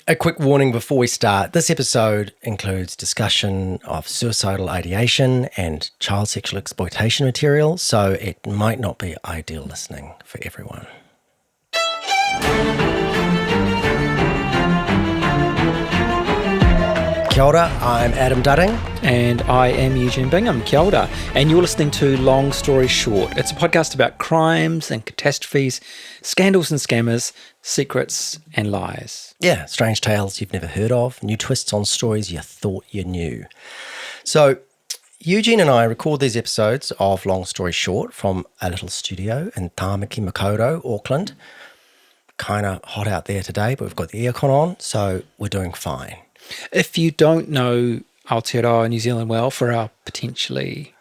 A quick warning before we start. This episode includes discussion of suicidal ideation and child sexual exploitation material, so it might not be ideal listening for everyone. Kia ora, I'm Adam Dudding. And I am Eugene Bingham. Kia ora. And you're listening to Long Story Short. It's a podcast about crimes and catastrophes, scandals and scammers, secrets and lies. Yeah, strange tales you've never heard of, new twists on stories you thought you knew. So, Eugene and I record these episodes of Long Story Short from a little studio in Tāmaki Makaurau, Auckland. Kind of hot out there today, but we've got the aircon on, so we're doing fine. If you don't know Aotearoa, New Zealand well, for our potentially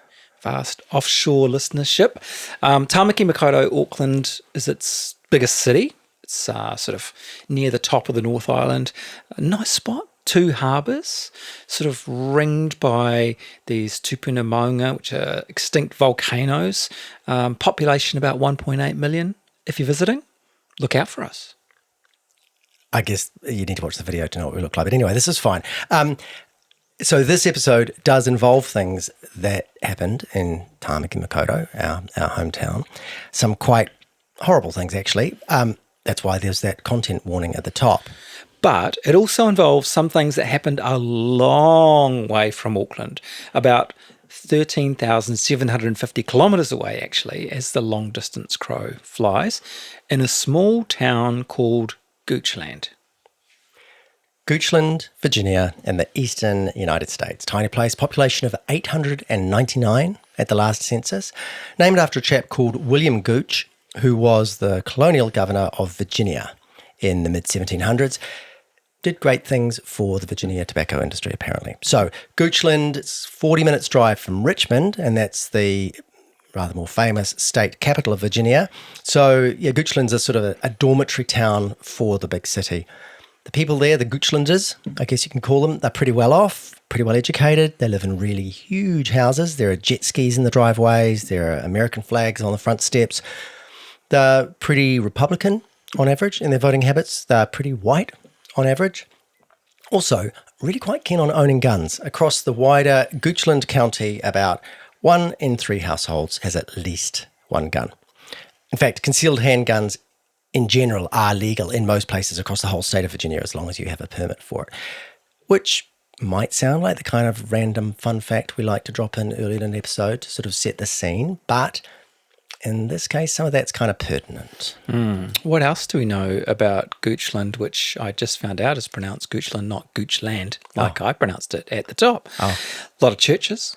vast offshore listenership, Tāmaki Makaurau, Auckland is its biggest city. It's sort of near the top of the North Island. A nice spot, 2 harbours, sort of ringed by these tupuna maunga, which are extinct volcanoes. Population about 1.8 million. If you're visiting, look out for us. I guess you need to watch the video to know what we look like. But anyway, this is fine. So this episode does involve things that happened in Tāmaki Makaurau, our hometown. Some quite horrible things, actually. That's why there's that content warning at the top. But it also involves some things that happened a long way from Auckland, about 13,750 kilometres away, actually, as the long-distance crow flies, in a small town called Goochland. Goochland, Virginia, in the eastern United States. Tiny place, population of 899 at the last census, named after a chap called William Gooch, who was the colonial governor of Virginia in the mid-1700s. Did great things for the Virginia tobacco industry, apparently. So, Goochland, it's 40 minutes drive from Richmond, and that's the rather more famous state capital of Virginia. So, yeah, Goochland's a sort of a dormitory town for the big city. The people there, the Goochlanders, I guess you can call them, they're pretty well off, pretty well educated. They live in really huge houses. There are jet skis in the driveways. There are American flags on the front steps. They're pretty Republican on average in their voting habits. They're pretty white on average. Also, really quite keen on owning guns. Across the wider Goochland County, about 1 in 3 households has at least one gun. In fact, concealed handguns in general are legal in most places across the whole state of Virginia as long as you have a permit for it, which might sound like the kind of random fun fact we like to drop in early in an episode to sort of set the scene, but in this case, some of that's kind of pertinent. What else do we know about Goochland, which I just found out is pronounced Goochland, not Goochland, like I pronounced it at the top? A lot of churches,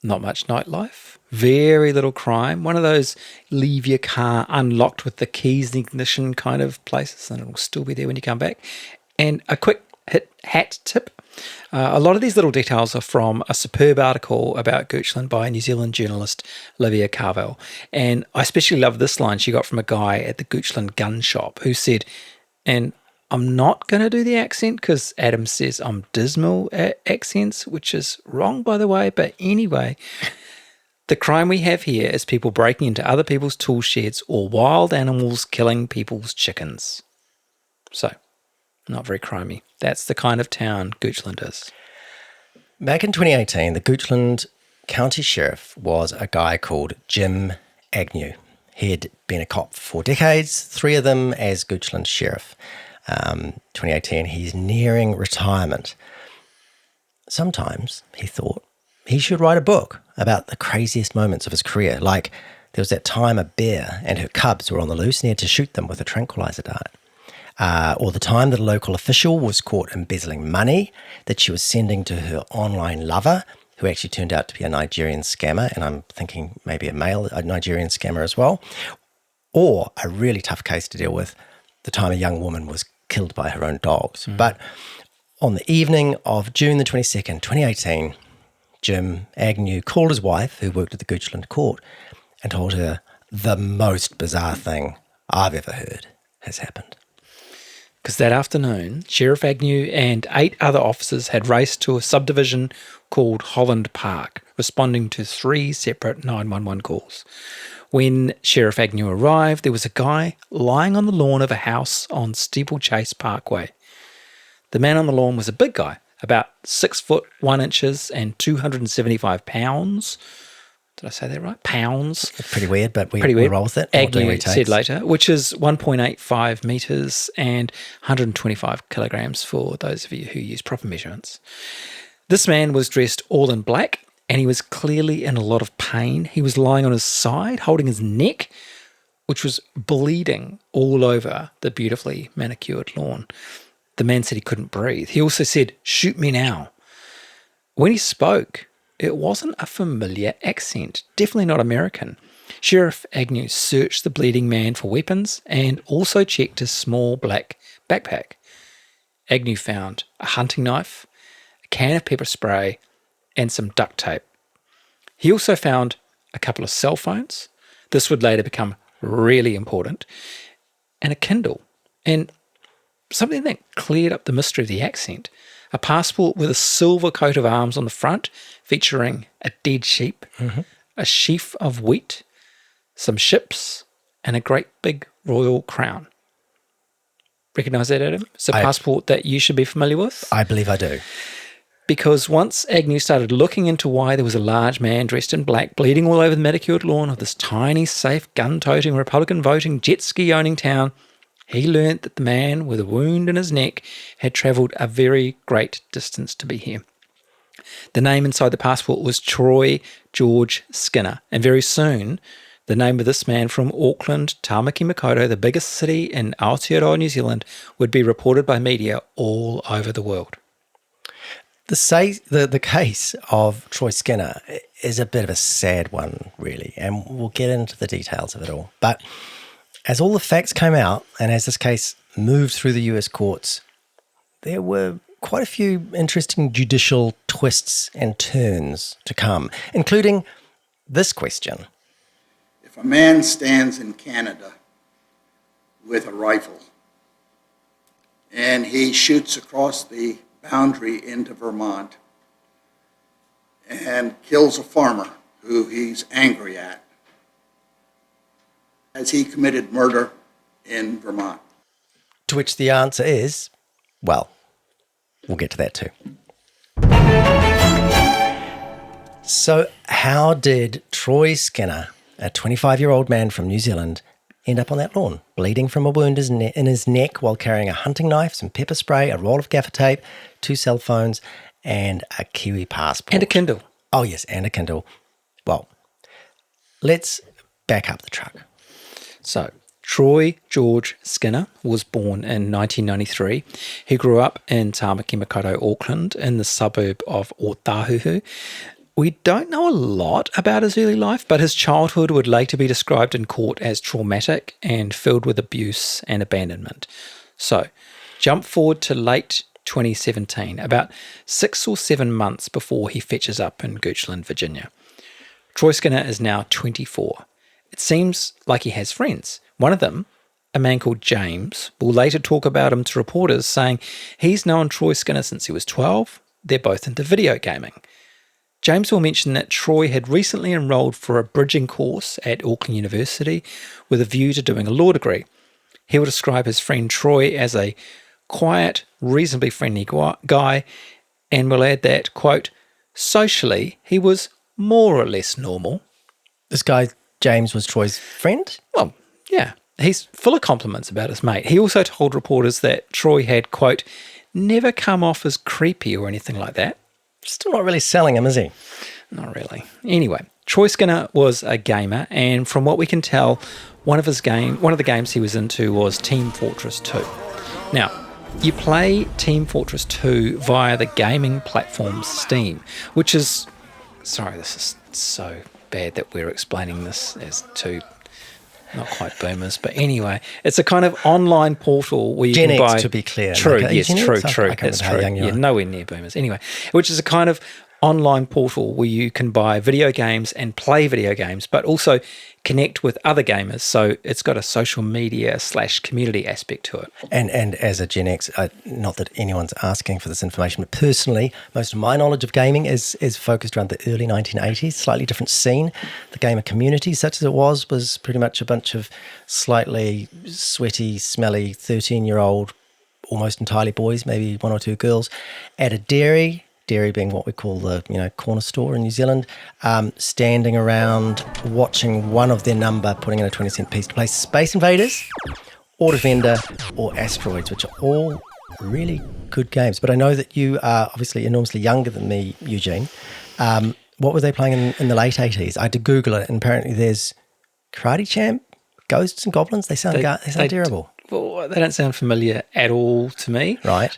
not much nightlife, very little crime. One of those leave your car unlocked with the keys in the ignition kind of places, and it'll still be there when you come back. And a quick hat tip. A lot of these little details are from a superb article about Goochland by New Zealand journalist Olivia Carvell. And I especially love this line she got from a guy at the Goochland gun shop who said, and I'm not going to do the accent because Adam says I'm dismal at accents, which is wrong, by the way. But anyway, the crime we have here is people breaking into other people's tool sheds or wild animals killing people's chickens. So, not very crimey. That's the kind of town Goochland is. Back in 2018, the Goochland County Sheriff was a guy called Jim Agnew. He'd been a cop for 4 decades, 3 of them as Goochland Sheriff. 2018, he's nearing retirement. Sometimes he thought he should write a book about the craziest moments of his career, like there was that time a bear and her cubs were on the loose and he had to shoot them with a tranquilizer dart. Or the time that a local official was caught embezzling money that she was sending to her online lover, who actually turned out to be a Nigerian scammer, and I'm thinking maybe a Nigerian scammer as well. Or a really tough case to deal with, the time a young woman was killed by her own dogs. But on the evening of June the 22nd, 2018, Jim Agnew called his wife, who worked at the Goochland court, and told her the most bizarre thing I've ever heard has happened. Because that afternoon, Sheriff Agnew and 8 other officers had raced to a subdivision called Holland Park, responding to 3 separate 911 calls. When Sheriff Agnew arrived, there was a guy lying on the lawn of a house on Steeplechase Parkway. The man on the lawn was a big guy, about 6 foot 1 inches and 275 pounds. Did I say that right? Pounds. Pretty weird, but we Pretty weird. roll with it. Agnew said later, which is 1.85 metres and 125 kilograms for those of you who use proper measurements. This man was dressed all in black, and he was clearly in a lot of pain. He was lying on his side, holding his neck, which was bleeding all over the beautifully manicured lawn. The man said he couldn't breathe. He also said, "Shoot me now." When he spoke, it wasn't a familiar accent, definitely not American. Sheriff Agnew searched the bleeding man for weapons and also checked his small black backpack. Agnew found a hunting knife, a can of pepper spray, and some duct tape. He also found a couple of cell phones. This would later become really important, and a Kindle, and something that cleared up the mystery of the accent, a passport with a silver coat of arms on the front featuring a dead sheep, a sheaf of wheat, some ships, and a great big royal crown. Recognise that, Adam? It's a passport that you should be familiar with. I believe I do. Because once Agnew started looking into why there was a large man dressed in black bleeding all over the manicured lawn of this tiny, safe, gun-toting, Republican-voting, jet-ski-owning town, he learnt that the man with a wound in his neck had travelled a very great distance to be here. The name inside the passport was Troy George Skinner, and very soon the name of this man from Auckland, Tāmaki Makaurau, the biggest city in Aotearoa, New Zealand, would be reported by media all over the world. The case of Troy Skinner is a bit of a sad one, really, and we'll get into the details of it all. But as all the facts came out, and as this case moved through the US courts, there were quite a few interesting judicial twists and turns to come, including this question. If a man stands in Canada with a rifle and he shoots across the boundary into Vermont and kills a farmer who he's angry at, has he committed murder in Vermont? To which the answer is, well, we'll get to that too. So how did Troy Skinner, a 25-year-old man from New Zealand, end up on that lawn, bleeding from a wound in his neck while carrying a hunting knife, some pepper spray, a roll of gaffer tape, 2 cell phones, and a Kiwi passport? And a Kindle. Oh, yes, and a Kindle. Well, let's back up the truck. So, Troy George Skinner was born in 1993. He grew up in Tāmaki Makaurau, Auckland, in the suburb of Otahuhu. We don't know a lot about his early life, but his childhood would later be described in court as traumatic and filled with abuse and abandonment. So, jump forward to late 2017, about 6 or 7 months before he fetches up in Goochland, Virginia. Troy Skinner is now 24. It seems like he has friends. One of them, a man called James, will later talk about him to reporters, saying he's known Troy Skinner since he was 12. They're both into video gaming. James will mention that Troy had recently enrolled for a bridging course at Auckland University with a view to doing a law degree. He will describe his friend Troy as a quiet, reasonably friendly guy, and will add that, quote, socially, he was more or less normal. This guy, James, was Troy's friend? Well, yeah. He's full of compliments about his mate. He also told reporters that Troy had, quote, never come off as creepy or anything like that. Still not really selling him, is he? Not really. Anyway, Troy Skinner was a gamer, and from what we can tell, one of the games he was into was Team Fortress 2. Now, you play Team Fortress 2 via the gaming platform Steam, which is... Sorry, this is so bad that we're explaining this as two not quite boomers, but anyway, it's a kind of online portal where you Gen can X, buy... to be clear. True, like, yes, true. That's true. Yeah, nowhere near boomers. Anyway, which is a kind of online portal where you can buy video games and play video games, but also connect with other gamers. So it's got a social media / community aspect to it. And as a Gen X, not that anyone's asking for this information, but personally, most of my knowledge of gaming is focused around the early 1980s, slightly different scene. The gamer community, such as it was pretty much a bunch of slightly sweaty, smelly 13-year-old almost entirely boys, maybe one or two girls, at a dairy being what we call the corner store in New Zealand, standing around watching one of their number putting in a 20-cent piece to play Space Invaders, or Defender, or Asteroids, which are all really good games. But I know that you are obviously enormously younger than me, Eugene. What were they playing in the late 80s? I had to Google it, and apparently there's Karate Champ, Ghosts and Goblins. They sound terrible. Well, they don't sound familiar at all to me. Right.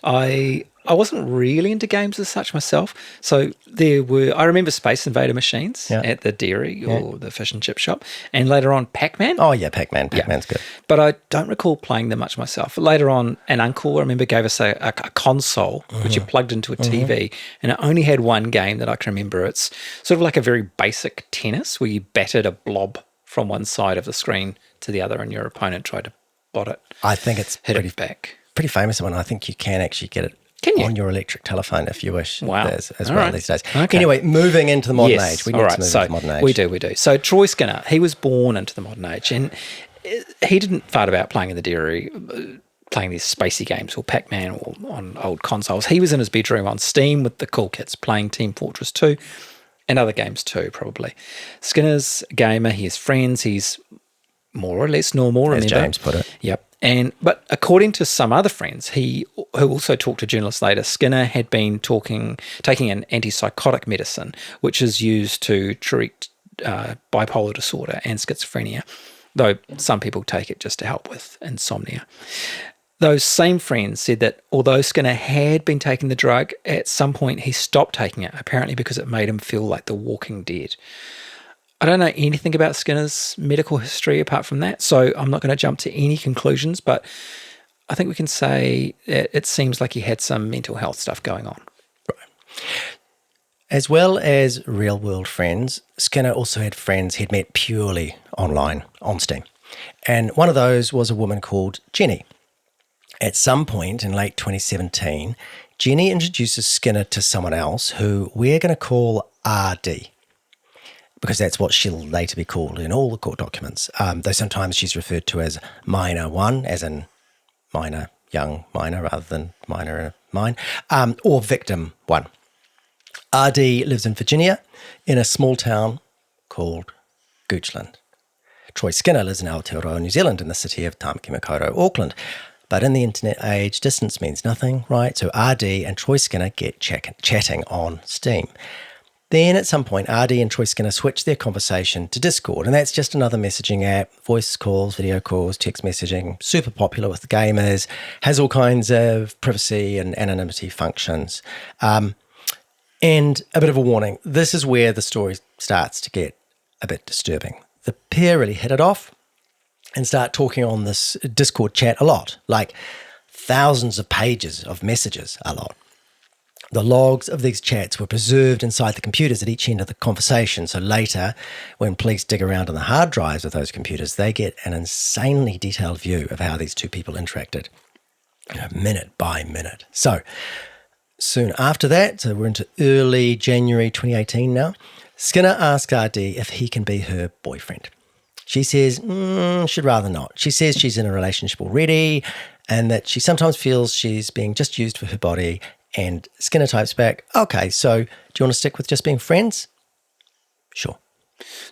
I wasn't really into games as such myself. So I remember Space Invader machines at the dairy or the fish and chip shop. And later on, Pac-Man. Oh, yeah, Pac-Man. Pac-Man's good. But I don't recall playing them much myself. Later on, an uncle, I remember, gave us a console, which you plugged into a TV. And it only had one game that I can remember. It's sort of like a very basic tennis where you batted a blob from one side of the screen to the other and your opponent tried to bot it. I think it's it back. Pretty famous one. I think you can actually get it on your electric telephone if you wish. Wow. As well these days. Okay. Anyway, moving into the modern age. We need to move into the modern age. We do. So Troy Skinner, he was born into the modern age, and he didn't fart about playing in the dairy, playing these spacey games or Pac-Man or on old consoles. He was in his bedroom on Steam with the cool kids playing Team Fortress 2 and other games too, probably. Skinner's a gamer. He has friends. He's more or less normal, remember? As James put it. Yep. But according to some other friends, who also talked to journalists later, Skinner had been taking an antipsychotic medicine, which is used to treat bipolar disorder and schizophrenia, though some people take it just to help with insomnia. Those same friends said that although Skinner had been taking the drug, at some point he stopped taking it, apparently because it made him feel like the Walking Dead. I don't know anything about Skinner's medical history apart from that, so I'm not going to jump to any conclusions, but I think we can say it seems like he had some mental health stuff going on. Right. As well as real-world friends, Skinner also had friends he'd met purely online on Steam. And one of those was a woman called Jenny. At some point in late 2017, Jenny introduces Skinner to someone else who we're going to call RD, because that's what she'll later be called in all the court documents, though sometimes she's referred to as Minor 1, as in minor, young minor, rather than minor in a mine, or Victim 1. RD lives in Virginia in a small town called Goochland. Troy Skinner lives in Aotearoa, New Zealand, in the city of Tamaki Makaurau, Auckland. But in the internet age, distance means nothing, right? So RD and Troy Skinner get chatting on Steam. Then at some point, RD and Troy Skinner switch their conversation to Discord, and that's just another messaging app, voice calls, video calls, text messaging, super popular with the gamers, has all kinds of privacy and anonymity functions. And a bit of a warning, this is where the story starts to get a bit disturbing. The pair really hit it off and start talking on this Discord chat a lot, like thousands of pages of messages a lot. The logs of these chats were preserved inside the computers at each end of the conversation. So later, when police dig around on the hard drives of those computers, they get an insanely detailed view of how these two people interacted, minute by minute. So soon after that, so we're into early January 2018 now, Skinner asks RD if he can be her boyfriend. She says she'd rather not. She says she's in a relationship already and that she sometimes feels she's being just used for her body. And Skinner types back, okay, so do you want to stick with just being friends? Sure.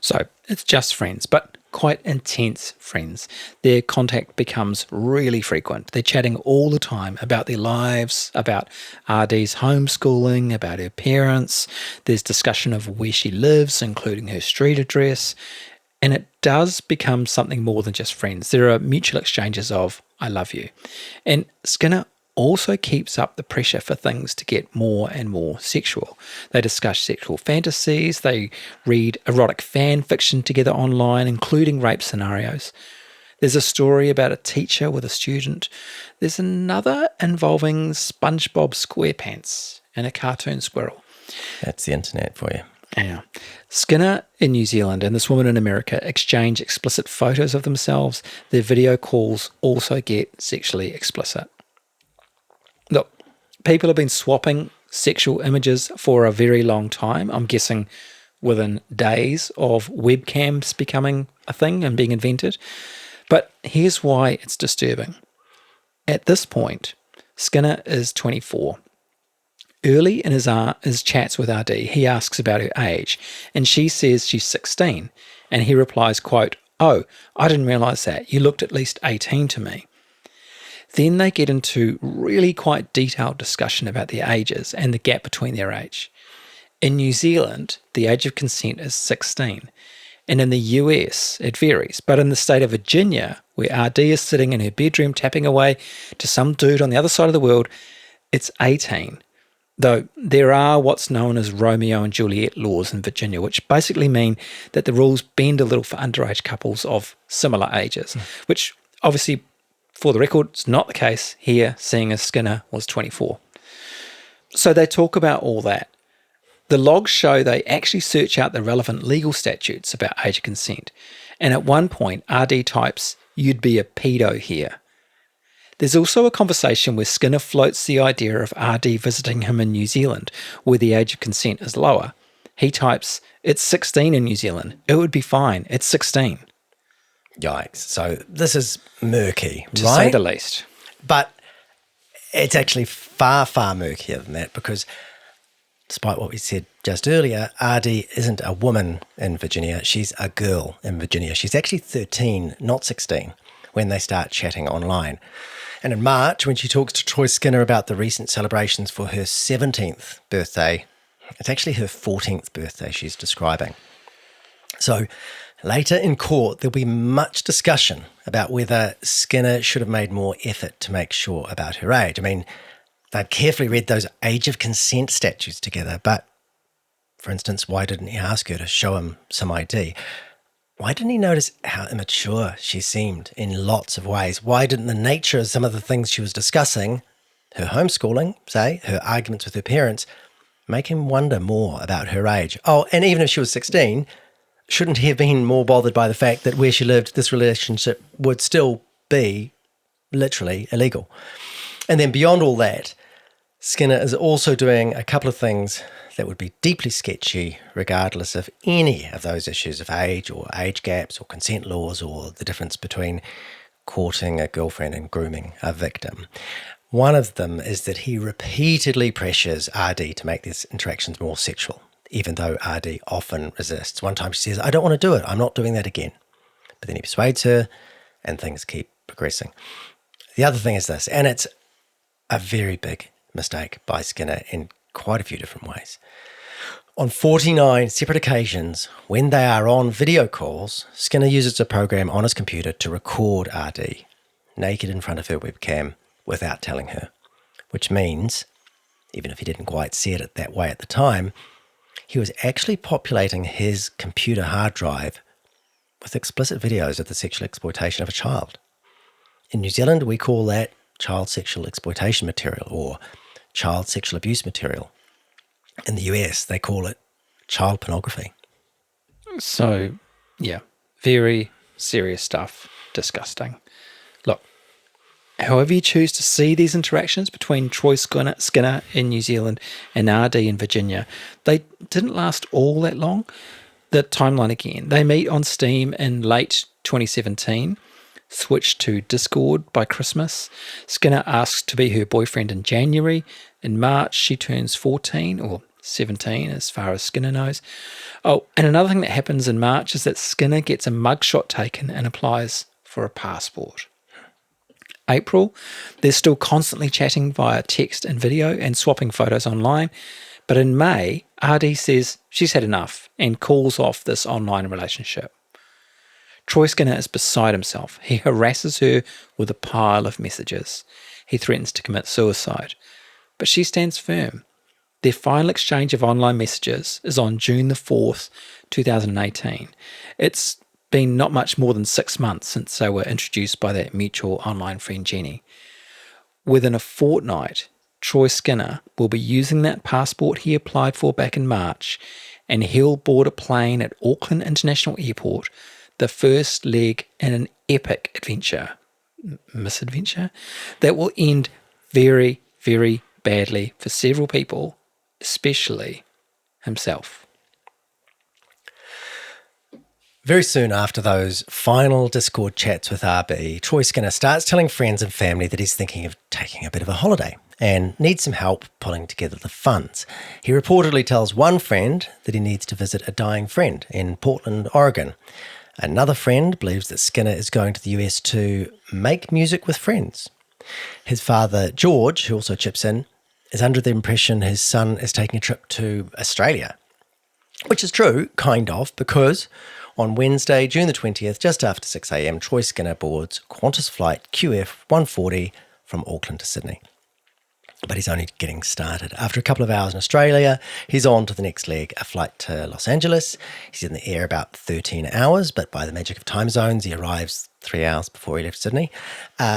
So it's just friends, but quite intense friends. Their contact becomes really frequent. They're chatting all the time about their lives, about RD's homeschooling, about her parents. There's discussion of where she lives, including her street address. And it does become something more than just friends. There are mutual exchanges of, I love you. And Skinner also keeps up the pressure for things to get more and more sexual. They discuss sexual fantasies, they read erotic fan fiction together online, including rape scenarios. There's a story about a teacher with a student. There's another involving SpongeBob SquarePants and a cartoon squirrel. That's the internet for you. Yeah. Skinner in New Zealand and this woman in America exchange explicit photos of themselves. Their video calls also get sexually explicit. Look, people have been swapping sexual images for a very long time. I'm guessing within days of webcams becoming a thing and being invented. But here's why it's disturbing. At this point, Skinner is 24. Early in his chats with RD, he asks about her age, and she says she's 16, and he replies, quote, "Oh, I didn't realise that. You looked at least 18 to me." Then they get into really quite detailed discussion about their ages and the gap between their age. In New Zealand, the age of consent is 16, and in the US, it varies. But in the state of Virginia, where RD is sitting in her bedroom tapping away to some dude on the other side of the world, it's 18. Though there are what's known as Romeo and Juliet laws in Virginia, which basically mean that the rules bend a little for underage couples of similar ages, which obviously, for the record, is not the case here, seeing as Skinner was 24. So they talk about all that. The logs show they actually search out the relevant legal statutes about age of consent, and at one point RD types, "You'd be a pedo here." There's also a conversation where Skinner floats the idea of RD visiting him in New Zealand, where the age of consent is lower. He types, "It's 16 in New Zealand. It would be fine. It's 16. Yikes. So this is murky, To right? say the least. But it's actually far, far murkier than that, because despite what we said just earlier, RD isn't a woman in Virginia. She's a girl in Virginia. She's actually 13, not 16, when they start chatting online. And in March, when she talks to Troy Skinner about the recent celebrations for her 17th birthday, it's actually her 14th birthday she's describing. So later in court, there'll be much discussion about whether Skinner should have made more effort to make sure about her age. I mean, they've carefully read those age of consent statutes together, but for instance, why didn't he ask her to show him some ID? Why didn't he notice how immature she seemed in lots of ways? Why didn't the nature of some of the things she was discussing, her homeschooling, say, her arguments with her parents, make him wonder more about her age? Oh, and even if she was 16, shouldn't he have been more bothered by the fact that where she lived, this relationship would still be literally illegal? And then beyond all that, Skinner is also doing a couple of things that would be deeply sketchy regardless of any of those issues of age or age gaps or consent laws or the difference between courting a girlfriend and grooming a victim. One of them is that he repeatedly pressures RD to make these interactions more sexual, even though RD often resists. One time she says, "I don't want to do it. I'm not doing that again." But then he persuades her and things keep progressing. The other thing is this, and it's a very big mistake by Skinner in quite a few different ways. On 49 separate occasions, when they are on video calls, Skinner uses a program on his computer to record RD, naked in front of her webcam, without telling her. Which means, even if he didn't quite see it that way at the time, he was actually populating his computer hard drive with explicit videos of the sexual exploitation of a child. In New Zealand, we call that child sexual exploitation material or child sexual abuse material. In the US, they call it child pornography. So, yeah, very serious stuff. Disgusting. Look, however you choose to see these interactions between Troy Skinner in New Zealand and RD in Virginia, they didn't last all that long. The timeline again, they meet on Steam in late 2017, switched to Discord by Christmas. Skinner asks to be her boyfriend in January. In March, she turns 14, or 17 as far as Skinner knows. Oh, and another thing that happens in March is that Skinner gets a mugshot taken and applies for a passport. April, they're still constantly chatting via text and video and swapping photos online. But in May, RD says she's had enough and calls off this online relationship. Troy Skinner is beside himself. He harasses her with a pile of messages. He threatens to commit suicide. But she stands firm. Their final exchange of online messages is on June the 4th, 2018. It's been not much more than 6 months since they were introduced by that mutual online friend Jenny. Within a fortnight, Troy Skinner will be using that passport he applied for back in March, and he'll board a plane at Auckland International Airport, the first leg in an epic misadventure, that will end very, very badly for several people, especially himself. Very soon after those final Discord chats with RB, Troy Skinner starts telling friends and family that he's thinking of taking a bit of a holiday and needs some help pulling together the funds. He reportedly tells one friend that he needs to visit a dying friend in Portland, Oregon. Another friend believes that Skinner is going to the US to make music with friends. His father, George, who also chips in, is under the impression his son is taking a trip to Australia. Which is true, kind of, because on Wednesday, June the 20th, just after 6 a.m, Troy Skinner boards Qantas flight QF 140 from Auckland to Sydney. But he's only getting started. After a couple of hours in Australia, he's on to the next leg, a flight to Los Angeles. He's in the air about 13 hours, but by the magic of time zones, he arrives 3 hours before he left Sydney.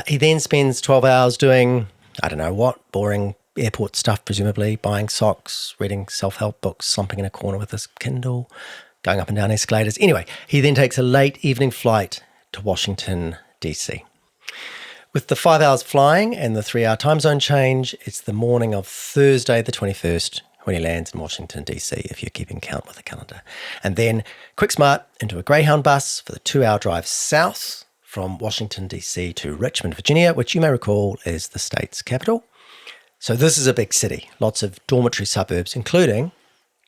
He then spends 12 hours doing, I don't know what, boring airport stuff, presumably, buying socks, reading self-help books, slumping in a corner with his Kindle, going up and down escalators. Anyway, he then takes a late evening flight to Washington, D.C. With the 5 hours flying and the 3 hour time zone change, it's the morning of Thursday the 21st when he lands in Washington, D.C., if you're keeping count with the calendar. And then, quick smart, into a Greyhound bus for the 2 hour drive south from Washington, D.C. to Richmond, Virginia, which you may recall is the state's capital. So this is a big city, lots of dormitory suburbs, including,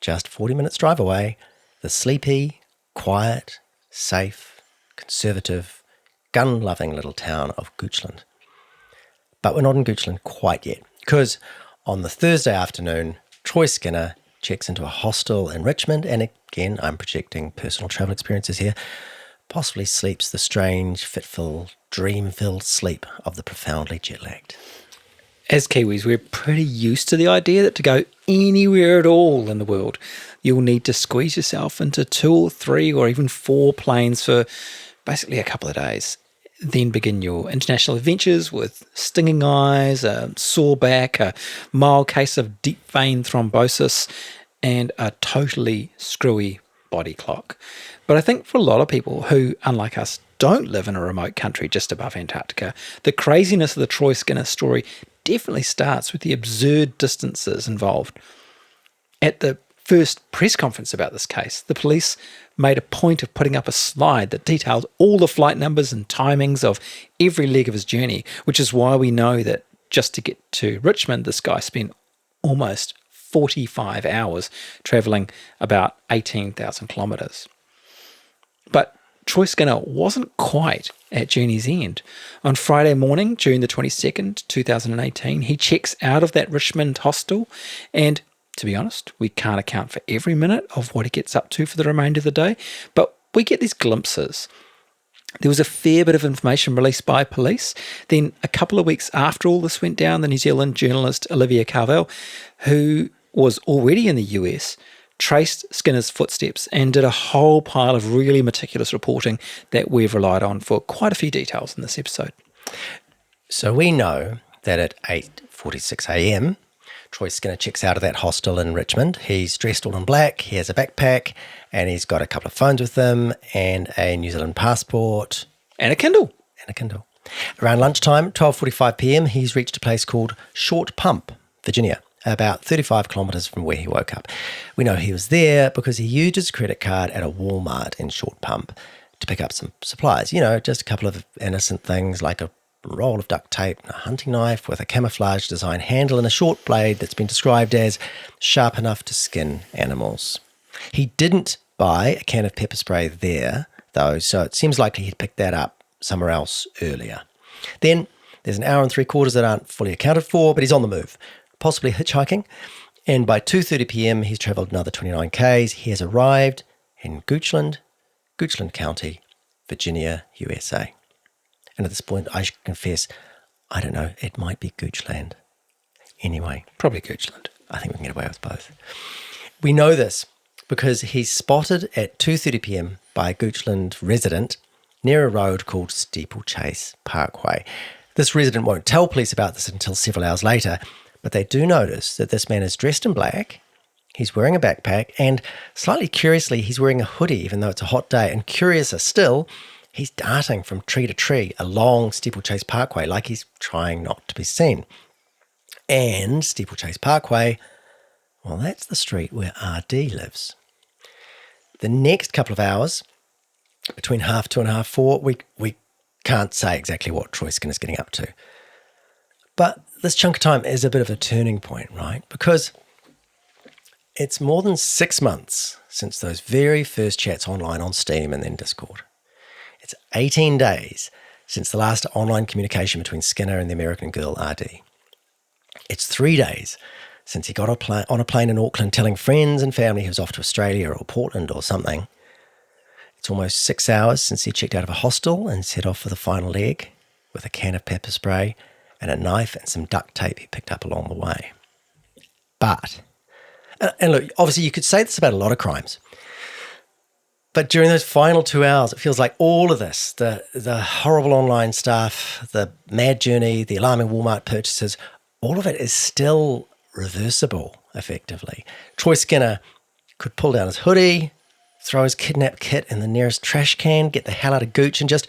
just 40 minutes drive away, the sleepy, quiet, safe, conservative, gun-loving little town of Goochland. But we're not in Goochland quite yet, because on the Thursday afternoon, Troy Skinner checks into a hostel in Richmond, and again, I'm projecting personal travel experiences here, possibly sleeps the strange, fitful, dream-filled sleep of the profoundly jet-lagged. As Kiwis, we're pretty used to the idea that to go anywhere at all in the world, you'll need to squeeze yourself into 2 or 3 or even 4 planes for basically a couple of days. Then begin your international adventures with stinging eyes, a sore back, a mild case of deep vein thrombosis, and a totally screwy body clock. But I think for a lot of people who, unlike us, don't live in a remote country just above Antarctica, the craziness of the Troy Skinner story definitely starts with the absurd distances involved. At the first press conference about this case, the police made a point of putting up a slide that detailed all the flight numbers and timings of every leg of his journey, which is why we know that just to get to Richmond, this guy spent almost 45 hours travelling about 18,000 kilometres. But Troy Skinner wasn't quite at journey's end. On Friday morning, June the 22nd, 2018, he checks out of that Richmond hostel, and to be honest, we can't account for every minute of what he gets up to for the remainder of the day, but we get these glimpses. There was a fair bit of information released by police. Then a couple of weeks after all this went down, the New Zealand journalist Olivia Carvel, who was already in the US, traced Skinner's footsteps and did a whole pile of really meticulous reporting that we've relied on for quite a few details in this episode. So we know that at 8:46 a.m, Troy Skinner checks out of that hostel in Richmond. He's dressed all in black, he has a backpack, and he's got a couple of phones with him and a New Zealand passport. And a Kindle. Around lunchtime, 12:45 p.m, he's reached a place called Short Pump, Virginia, about 35 kilometres from where he woke up. We know he was there because he used his credit card at a Walmart in Short Pump to pick up some supplies. You know, just a couple of innocent things like a roll of duct tape, a hunting knife with a camouflage design handle and a short blade that's been described as sharp enough to skin animals. He didn't buy a can of pepper spray there, though, so it seems likely he'd picked that up somewhere else earlier. Then there's an hour and 3/4 that aren't fully accounted for, but he's on the move, possibly hitchhiking, and by 2:30 p.m. he's travelled another 29 k's. He has arrived in Goochland County, Virginia, USA. And at this point, I should confess, I don't know, it might be Goochland. Anyway. Probably Goochland. I think we can get away with both. We know this because he's spotted at 2:30 p.m. by a Goochland resident near a road called Steeplechase Parkway. This resident won't tell police about this until several hours later, but they do notice that this man is dressed in black, he's wearing a backpack, and slightly curiously, he's wearing a hoodie even though it's a hot day. And curiouser still, he's darting from tree to tree along Steeplechase Parkway like he's trying not to be seen. And Steeplechase Parkway, well, that's the street where RD lives. The next couple of hours, between 2:30, 4. We can't say exactly what Troy Skinner's getting up to. But this chunk of time is a bit of a turning point, right? Because it's more than 6 months since those very first chats online on Steam and then Discord. It's 18 days since the last online communication between Skinner and the American girl, RD. It's 3 days since he got on a plane in Auckland telling friends and family he was off to Australia or Portland or something. It's almost 6 hours since he checked out of a hostel and set off for the final leg with a can of pepper spray and a knife and some duct tape he picked up along the way. But, and look, obviously you could say this about a lot of crimes, but during those final 2 hours, it feels like all of this, the horrible online stuff, the mad journey, the alarming Walmart purchases, all of it is still reversible, effectively. Troy Skinner could pull down his hoodie, throw his kidnap kit in the nearest trash can, get the hell out of Gooch and just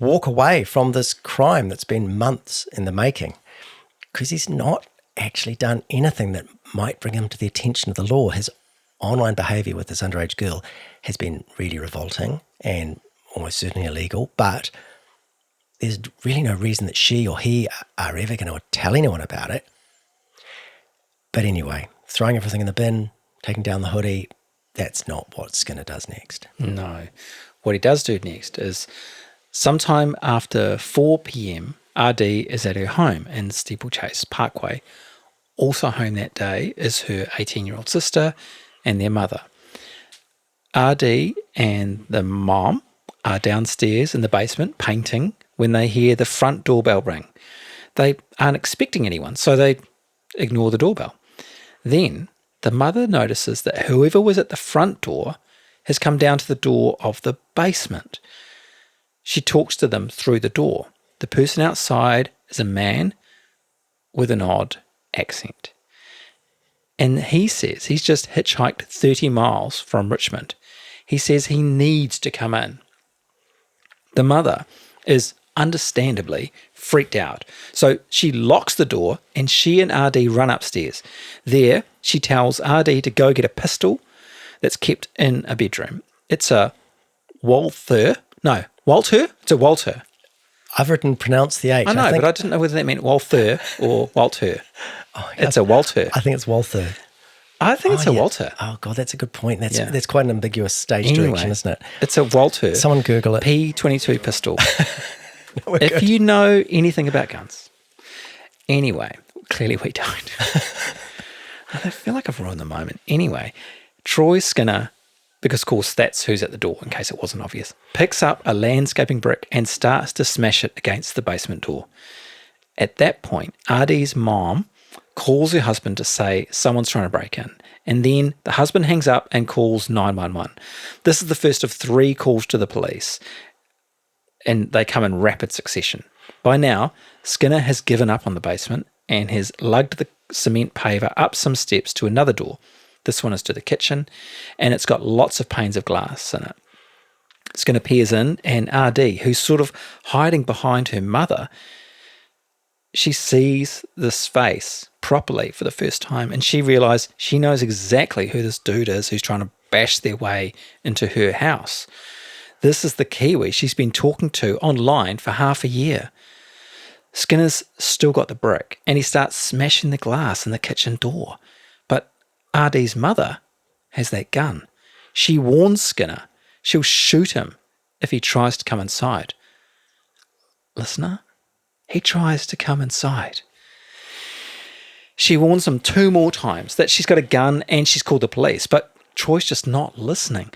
walk away from this crime that's been months in the making, because he's not actually done anything that might bring him to the attention of the law. His online behaviour with this underage girl has been really revolting and almost certainly illegal, but there's really no reason that she or he are ever going to tell anyone about it. But anyway, throwing everything in the bin, taking down the hoodie, that's not what Skinner does next. No. What he does do next is sometime after 4 p.m, RD is at her home in Steeplechase Parkway. Also home that day is her 18-year-old sister and their mother. RD and the mom are downstairs in the basement painting when they hear the front doorbell ring. They aren't expecting anyone, so they ignore the doorbell. Then the mother notices that whoever was at the front door has come down to the door of the basement. She talks to them through the door. The person outside is a man with an odd accent. And he says he's just hitchhiked 30 miles from Richmond. He says he needs to come in. The mother is understandably freaked out. So she locks the door and she and RD run upstairs. There, she tells RD to go get a pistol that's kept in a bedroom. It's a Walther. It's a Walter. I've written pronounce the H. I know, but I didn't know whether that meant Walther or Walter. It's a Walter. I think it's Walther. I think it's a Walter. Oh, God, that's a good point. That's quite an ambiguous stage direction, isn't it? It's a Walter. Someone Google it. P22 pistol. No, if you know anything about guns. Anyway, clearly we don't. I feel like I've ruined the moment. Anyway, Troy Skinner, because of course that's who's at the door in case it wasn't obvious, picks up a landscaping brick and starts to smash it against the basement door. At that point, RD's mom calls her husband to say someone's trying to break in. And then the husband hangs up and calls 911. This is the first of 3 calls to the police, and they come in rapid succession. By now, Skinner has given up on the basement and has lugged the cement paver up some steps to another door. This one is to the kitchen, and it's got lots of panes of glass in it. Skinner peers in, and RD, who's sort of hiding behind her mother, she sees this face properly for the first time, and she realizes she knows exactly who this dude is who's trying to bash their way into her house. This is the Kiwi she's been talking to online for half a year. Skinner's still got the brick, and he starts smashing the glass in the kitchen door. But RD's mother has that gun. She warns Skinner she'll shoot him if he tries to come inside. Listener, he tries to come inside. She warns him 2 more times that she's got a gun and she's called the police, but Troy's just not listening.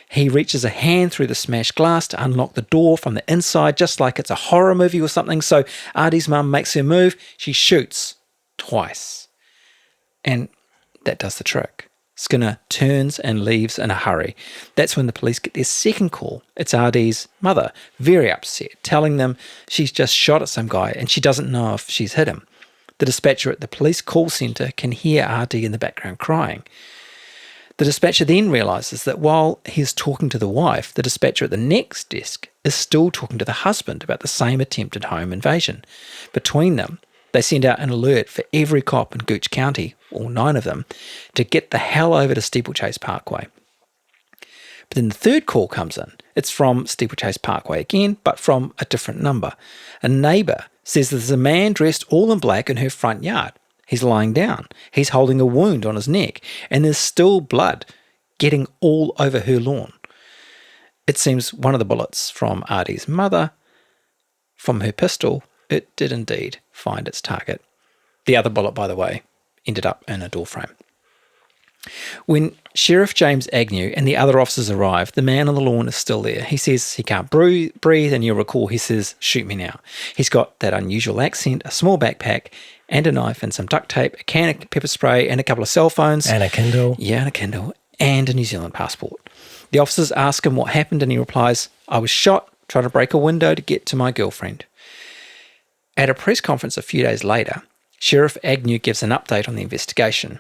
He reaches a hand through the smashed glass to unlock the door from the inside, just like it's a horror movie or something. So RD's mum makes her move. She shoots twice. And that does the trick. Skinner turns and leaves in a hurry. That's when the police get their second call. It's RD's mother, very upset, telling them she's just shot at some guy and she doesn't know if she's hit him. The dispatcher at the police call centre can hear RD in the background crying. The dispatcher then realises that while he's talking to the wife, the dispatcher at the next desk is still talking to the husband about the same attempted home invasion. Between them, they send out an alert for every cop in Gooch County, all 9 of them, to get the hell over to Steeplechase Parkway. But then the third call comes in, It's from Steeplechase Parkway again, but from a different number. A neighbour says there's a man dressed all in black in her front yard. He's lying down. He's holding a wound on his neck, and there's still blood getting all over her lawn. It seems one of the bullets from Artie's mother, from her pistol, it did indeed find its target. The other bullet, by the way, ended up in a door frame. When Sheriff James Agnew and the other officers arrive, the man on the lawn is still there. He says he can't breathe, and you'll recall he says, "Shoot me now." He's got that unusual accent, a small backpack, and a knife and some duct tape, a can of pepper spray, and a couple of cell phones. And a Kindle. Yeah, and a Kindle, and a New Zealand passport. The officers ask him what happened, and he replies, "I was shot trying to break a window to get to my girlfriend." At a press conference a few days later, Sheriff Agnew gives an update on the investigation.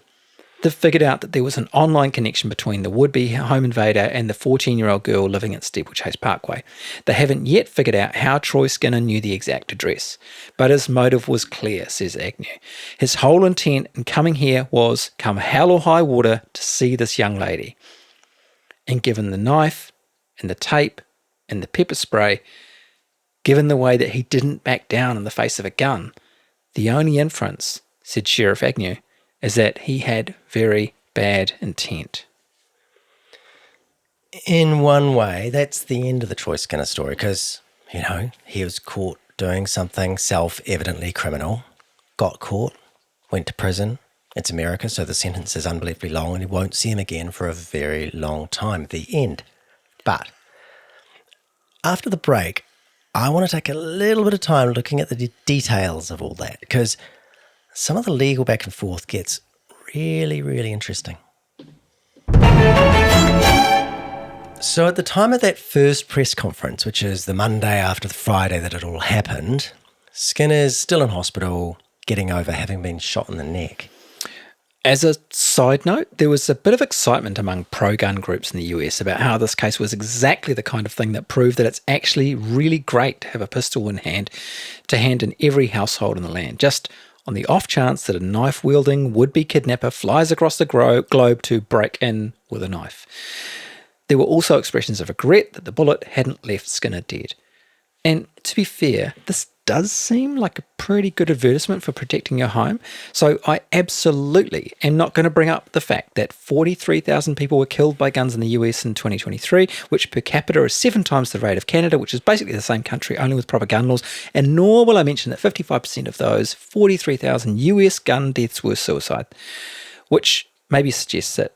They've figured out that there was an online connection between the would-be home invader and the 14-year-old girl living at Steeplechase Parkway. They haven't yet figured out how Troy Skinner knew the exact address, but his motive was clear, says Agnew. His whole intent in coming here was, come hell or high water, to see this young lady. And given the knife and the tape and the pepper spray, given the way that he didn't back down in the face of a gun, the only inference, said Sheriff Agnew, is that he had very bad intent. In one way, that's the end of the Troy Skinner story because, he was caught doing something self-evidently criminal, got caught, went to prison. It's America, so the sentence is unbelievably long and he won't see him again for a very long time. The end. But after the break, I want to take a little bit of time looking at the details of all that because some of the legal back and forth gets really, really interesting. So at the time of that first press conference, which is the Monday after the Friday that it all happened, Skinner's still in hospital, getting over having been shot in the neck. As a side note, there was a bit of excitement among pro-gun groups in the US about how this case was exactly the kind of thing that proved that it's actually really great to have a pistol in hand to hand in every household in the land, just on the off chance that a knife-wielding would-be kidnapper flies across the globe to break in with a knife. There were also expressions of regret that the bullet hadn't left Skinner dead. And to be fair, this does seem like a pretty good advertisement for protecting your home. So I absolutely am not going to bring up the fact that 43,000 people were killed by guns in the US in 2023, which per capita is 7 times the rate of Canada, which is basically the same country, only with proper gun laws. And nor will I mention that 55% of those 43,000 US gun deaths were suicide, which maybe suggests that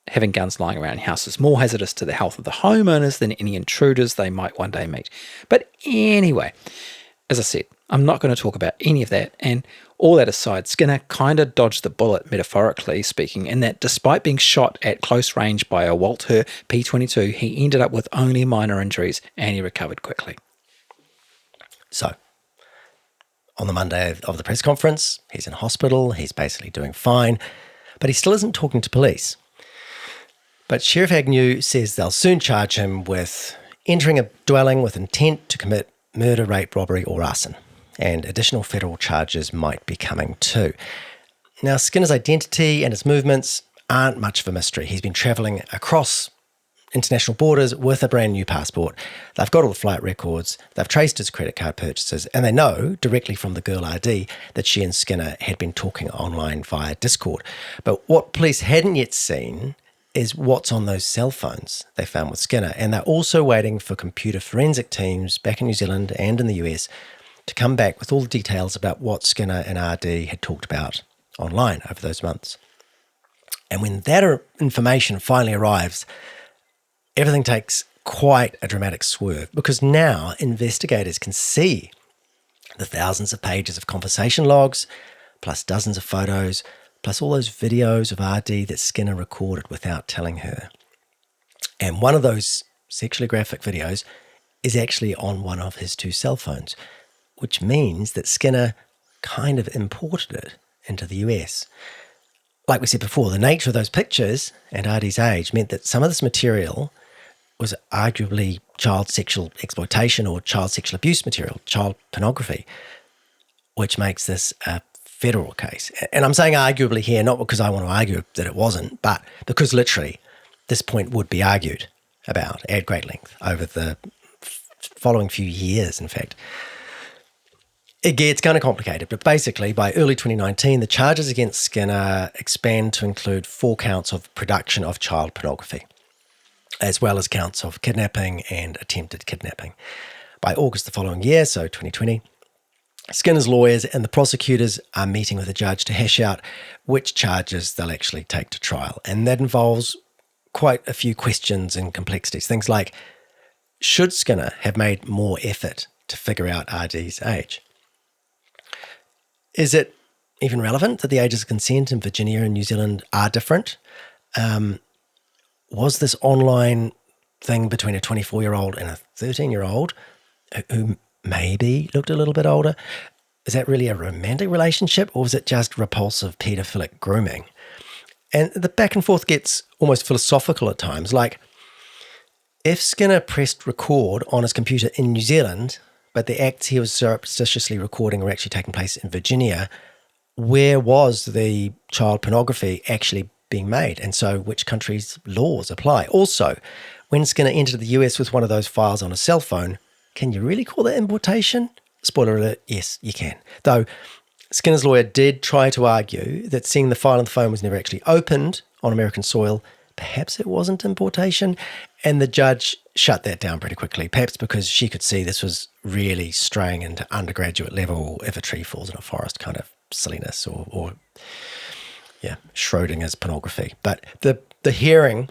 having guns lying around your house is more hazardous to the health of the homeowners than any intruders they might one day meet. But anyway, as I said, I'm not going to talk about any of that, and all that aside, Skinner kind of dodged the bullet, metaphorically speaking, in that despite being shot at close range by a Walther P22, he ended up with only minor injuries, and he recovered quickly. So, on the Monday of the press conference, he's in hospital, he's basically doing fine, but he still isn't talking to police. But Sheriff Agnew says they'll soon charge him with entering a dwelling with intent to commit murder, rape, robbery or arson, and additional federal charges might be coming too. Now, Skinner's identity and his movements aren't much of a mystery. He's been travelling across international borders with a brand new passport. They've got all the flight records, they've traced his credit card purchases, and they know directly from the girl ID that she and Skinner had been talking online via Discord. But what police hadn't yet seen is what's on those cell phones they found with Skinner. And they're also waiting for computer forensic teams back in New Zealand and in the US to come back with all the details about what Skinner and RD had talked about online over those months. And when that information finally arrives, everything takes quite a dramatic swerve because now investigators can see the thousands of pages of conversation logs, plus dozens of photos, plus all those videos of RD that Skinner recorded without telling her. And one of those sexually graphic videos is actually on one of his 2 cell phones, which means that Skinner kind of imported it into the US. Like we said before, the nature of those pictures and RD's age meant that some of this material was arguably child sexual exploitation or child sexual abuse material, child pornography, which makes this a federal case. And I'm saying arguably here, not because I want to argue that it wasn't, but because literally this point would be argued about at great length over the following few years, in fact. It gets kind of complicated, but basically by early 2019, the charges against Skinner expand to include 4 counts of production of child pornography, as well as counts of kidnapping and attempted kidnapping. By August the following year, so 2020, Skinner's lawyers and the prosecutors are meeting with a judge to hash out which charges they'll actually take to trial. And that involves quite a few questions and complexities. Things like, should Skinner have made more effort to figure out RD's age? Is it even relevant that the ages of consent in Virginia and New Zealand are different? Was this online thing between a 24-year-old and a 13-year-old who maybe looked a little bit older? Is that really a romantic relationship, or was it just repulsive paedophilic grooming? And the back and forth gets almost philosophical at times, like if Skinner pressed record on his computer in New Zealand, but the acts he was surreptitiously recording were actually taking place in Virginia, where was the child pornography actually being made? And so which country's laws apply? Also, when Skinner entered the US with one of those files on a cell phone, can you really call that importation? Spoiler alert, yes, you can. Though Skinner's lawyer did try to argue that seeing the file on the phone was never actually opened on American soil, perhaps it wasn't importation, and the judge shut that down pretty quickly, perhaps because she could see this was really straying into undergraduate level if a tree falls in a forest kind of silliness or Schrodinger's pornography. But the hearing,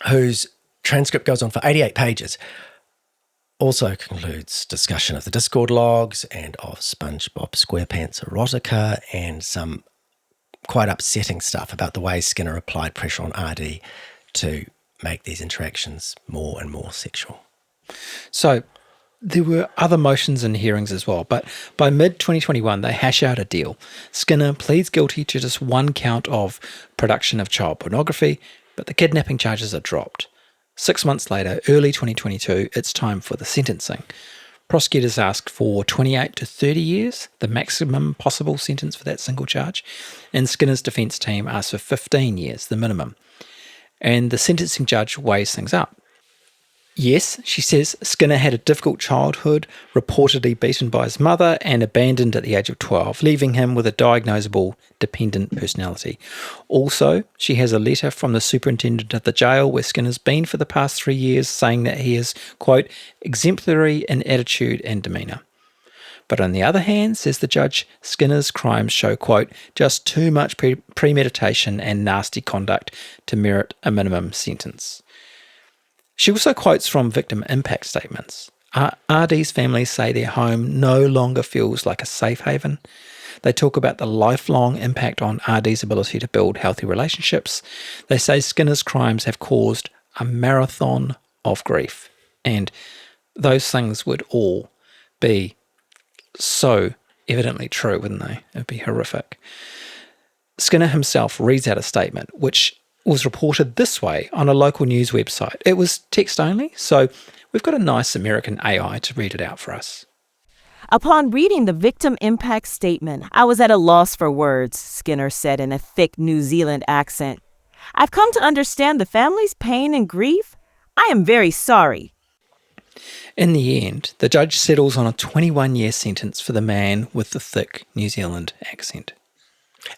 whose transcript goes on for 88 pages, also concludes discussion of the Discord logs and of SpongeBob SquarePants erotica and some quite upsetting stuff about the way Skinner applied pressure on RD to make these interactions more and more sexual. So there were other motions and hearings as well, but by mid-2021, they hash out a deal. Skinner pleads guilty to just 1 count of production of child pornography, but the kidnapping charges are dropped. 6 months later, early 2022, it's time for the sentencing. Prosecutors asked for 28 to 30 years, the maximum possible sentence for that single charge, and Skinner's defence team asked for 15 years, the minimum. And the sentencing judge weighs things up. Yes, she says Skinner had a difficult childhood, reportedly beaten by his mother and abandoned at the age of 12, leaving him with a diagnosable dependent personality. Also, she has a letter from the superintendent of the jail where Skinner's been for the past 3 years saying that he is, quote, exemplary in attitude and demeanour. But on the other hand, says the judge, Skinner's crimes show, quote, just too much premeditation and nasty conduct to merit a minimum sentence. She also quotes from victim impact statements. RD's family say their home no longer feels like a safe haven. They talk about the lifelong impact on RD's ability to build healthy relationships. They say Skinner's crimes have caused a marathon of grief. And those things would all be so evidently true, wouldn't they? It'd be horrific. Skinner himself reads out a statement, which was reported this way on a local news website. It was text only, so we've got a nice American AI to read it out for us. Upon reading the victim impact statement, I was at a loss for words, Skinner said in a thick New Zealand accent. I've come to understand the family's pain and grief. I am very sorry. In the end, the judge settles on a 21-year sentence for the man with the thick New Zealand accent.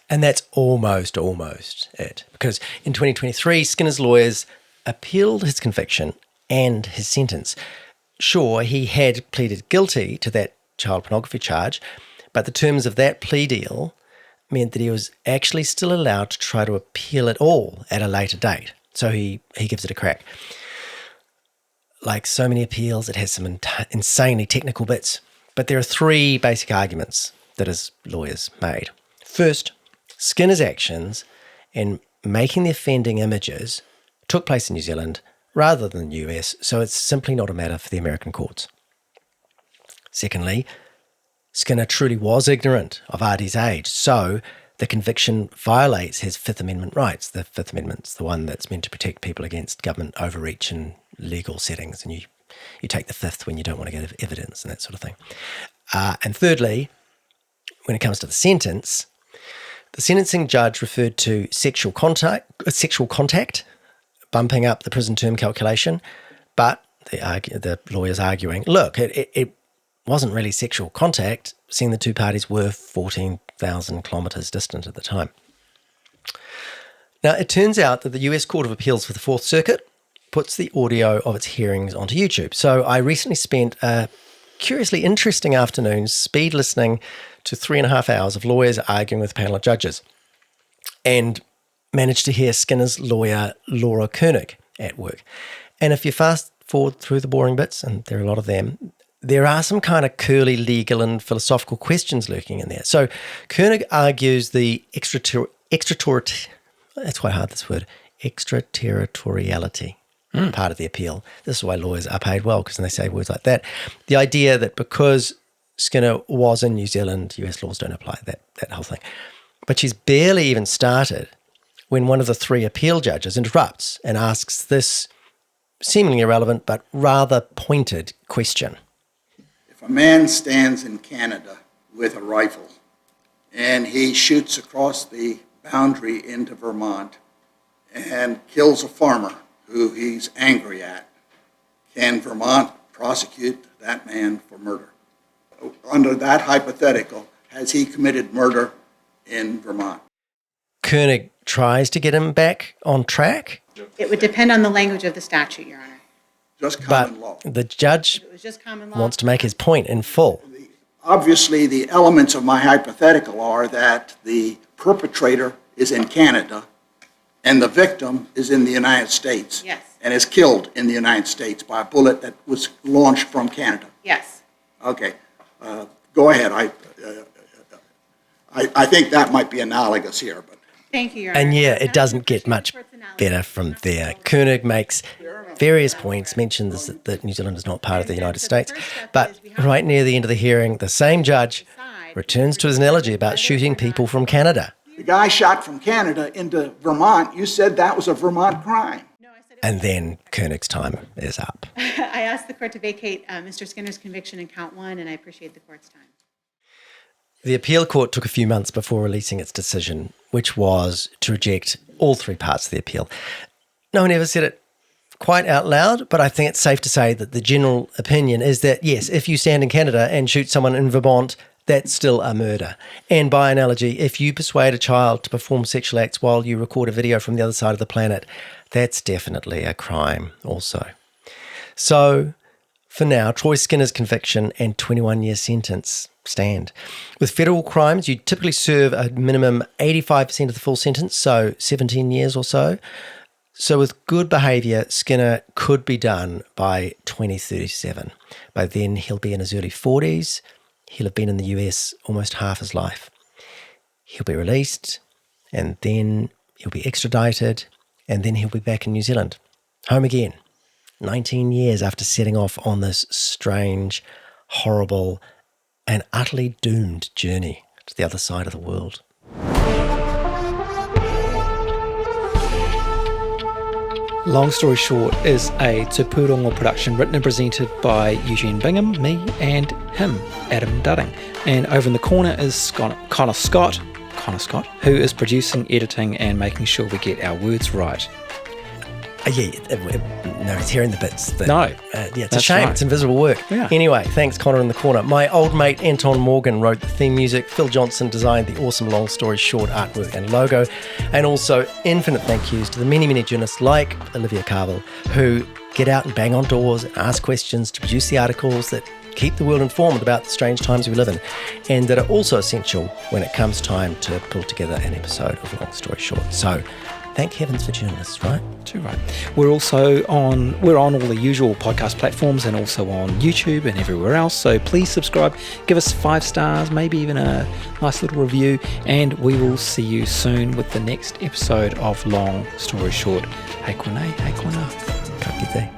And that's almost it. Because in 2023, Skinner's lawyers appealed his conviction and his sentence. Sure, he had pleaded guilty to that child pornography charge, but the terms of that plea deal meant that he was actually still allowed to try to appeal it all at a later date. So he gives it a crack. Like so many appeals, it has some insanely technical bits, but there are 3 basic arguments that his lawyers made. First, Skinner's actions in making the offending images took place in New Zealand rather than the US, so it's simply not a matter for the American courts. Secondly, Skinner truly was ignorant of RD's age, so the conviction violates his Fifth Amendment rights. The Fifth Amendment's the one that's meant to protect people against government overreach in legal settings, and you take the Fifth when you don't want to get evidence and that sort of thing. And thirdly, when it comes to the sentence, the sentencing judge referred to sexual contact bumping up the prison term calculation, but the lawyer's arguing, look, it wasn't really sexual contact, seeing the two parties were 14,000 kilometres distant at the time. Now, it turns out that the US Court of Appeals for the Fourth Circuit puts the audio of its hearings onto YouTube. So I recently spent a curiously interesting afternoon speed listening to 3.5 hours of lawyers arguing with a panel of judges, and managed to hear Skinner's lawyer, Laura Koenig, at work. And if you fast forward through the boring bits, and there are a lot of them, there are some kind of curly legal and philosophical questions lurking in there. So Koenig argues the that's quite hard, this word, extraterritoriality part of the appeal. This is why lawyers are paid well, because they say words like that. The idea that because Skinner was in New Zealand, US laws don't apply, that whole thing. But she's barely even started when one of the three appeal judges interrupts and asks this seemingly irrelevant but rather pointed question. If a man stands in Canada with a rifle and he shoots across the boundary into Vermont and kills a farmer who he's angry at, can Vermont prosecute that man for murder? Under that hypothetical, has he committed murder in Vermont? Koenig tries to get him back on track. It would depend on the language of the statute, Your Honor. Just common law. The judge If it was just common law. wants to make his point in full. Obviously, the elements of my hypothetical are that the perpetrator is in Canada and the victim is in the United States. Yes. And is killed in the United States by a bullet that was launched from Canada. Yes. Okay, go ahead. I think that might be analogous here, but Thank you, Your Honor. And yeah, it doesn't get much better from there. Koenig makes various points, mentions that New Zealand is not part of the United States, but right near the end of the hearing, the same judge returns to his analogy about shooting people from Canada. the guy shot from Canada into Vermont, you said that was a Vermont crime. And then Koenig's time is up. I asked the court to vacate Mr. Skinner's conviction in count one, and I appreciate the court's time. The appeal court took a few months before releasing its decision, which was to reject all three parts of the appeal. No one ever said it quite out loud, but I think it's safe to say that the general opinion is that, yes, if you stand in Canada and shoot someone in Vermont, that's still a murder. And by analogy, if you persuade a child to perform sexual acts while you record a video from the other side of the planet, that's definitely a crime also. So, for now, Troy Skinner's conviction and 21-year sentence stand. With federal crimes, you typically serve a minimum 85% of the full sentence, so 17 years or so. So with good behaviour, Skinner could be done by 2037. By then, he'll be in his early 40s. He'll have been in the US almost half his life. He'll be released, and then he'll be extradited, and then he'll be back in New Zealand, home again, 19 years after setting off on this strange, horrible, and utterly doomed journey to the other side of the world. Long Story Short is a Te Pūrongo production written and presented by Eugene Bingham, me, and him, Adam Dudding. And over in the corner is Connor Scott, who is producing, editing, and making sure we get our words right. No, he's hearing the bits. It's a shame. Right. It's invisible work. Yeah. Anyway, thanks, Connor in the corner. My old mate Anton Morgan wrote the theme music. Phil Johnson designed the awesome Long Story Short artwork and logo. And also infinite thank yous to the many, many journalists like Olivia Carville who get out and bang on doors and ask questions to produce the articles that keep the world informed about the strange times we live in, and that are also essential when it comes time to pull together an episode of Long Story Short. So, thank heavens for journalists, right? Too right. We're also on all the usual podcast platforms and also on YouTube and everywhere else. So please subscribe, give us 5 stars, maybe even a nice little review, and we will see you soon with the next episode of Long Story Short. Hei kone, hei kona. Ka kite.